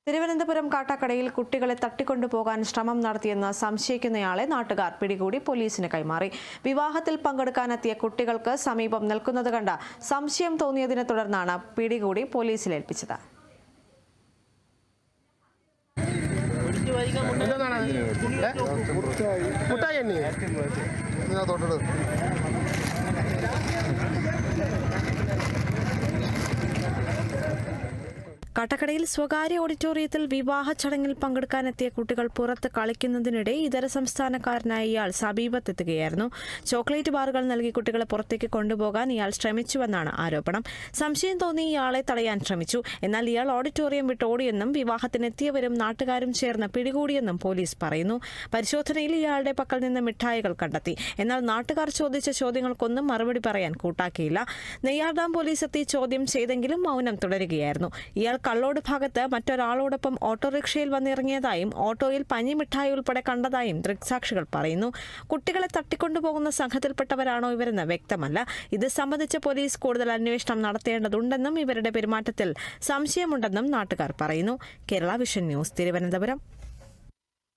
തിരുവനന്തപുരം കാട്ടാക്കടയിൽ കുട്ടികളെ തട്ടിക്കൊണ്ടുപോകാൻ ശ്രമം നടത്തിയെന്ന് സംശയിക്കുന്നയാളെ നാട്ടുകാർ പിടികൂടി പോലീസിന് കൈമാറി. വിവാഹത്തിൽ പങ്കെടുക്കാനെത്തിയ കുട്ടികൾക്ക് സമീപം നിൽക്കുന്നത് കണ്ട സംശയം തോന്നിയതിനെ തുടർന്നാണ് പിടികൂടി പോലീസിലേൽപ്പിച്ചത്. കാട്ടാക്കടയിൽ സ്വകാര്യ ഓഡിറ്റോറിയത്തിൽ വിവാഹ ചടങ്ങിൽ പങ്കെടുക്കാനെത്തിയ കുട്ടികൾ പുറത്ത് കളിക്കുന്നതിനിടെ ഇതര സംസ്ഥാനക്കാരനായ ഇയാൾ സമീപത്തെത്തുകയായിരുന്നു. ചോക്ലേറ്റ് ബാറുകൾ നൽകി കുട്ടികളെ പുറത്തേക്ക് കൊണ്ടുപോകാൻ ഇയാൾ ശ്രമിച്ചുവെന്നാണ് ആരോപണം. സംശയം തോന്നി ഇയാളെ തടയാൻ ശ്രമിച്ചു. എന്നാൽ ഇയാൾ ഓഡിറ്റോറിയം വിട്ടോടിയെന്നും വിവാഹത്തിനെത്തിയവരും നാട്ടുകാരും ചേർന്ന് പിടികൂടിയെന്നും പോലീസ് പറയുന്നു. പരിശോധനയിൽ ഇയാളുടെ പക്കൽ നിന്ന് മിഠായികൾ കണ്ടെത്തി. എന്നാൽ നാട്ടുകാർ ചോദിച്ച ചോദ്യങ്ങൾക്കൊന്നും മറുപടി പറയാൻ കൂട്ടാക്കിയില്ല. നെയ്യാർഡാം പോലീസ് എത്തി ചോദ്യം ചെയ്തെങ്കിലും മൗനം തുടരുകയായിരുന്നു. ഇയാൾ കള്ളോട് ഭാഗത്ത് മറ്റൊരാളോടൊപ്പം ഓട്ടോറിക്ഷയിൽ വന്നിറങ്ങിയതായും ഓട്ടോയിൽ പഞ്ഞിമിഠായി ഉൾപ്പെടെ കണ്ടതായും ദൃക്സാക്ഷികൾ പറയുന്നു. കുട്ടികളെ തട്ടിക്കൊണ്ടുപോകുന്ന സംഘത്തിൽപ്പെട്ടവരാണോ ഇവരെന്ന് വ്യക്തമല്ല. ഇത് സംബന്ധിച്ച് പോലീസ് കൂടുതൽ അന്വേഷണം നടത്തേണ്ടതുണ്ടെന്നും ഇവരുടെ പെരുമാറ്റത്തിൽ സംശയമുണ്ടെന്നും നാട്ടുകാർ പറയുന്നു. Kerala vision news, Thiruvananthapuram.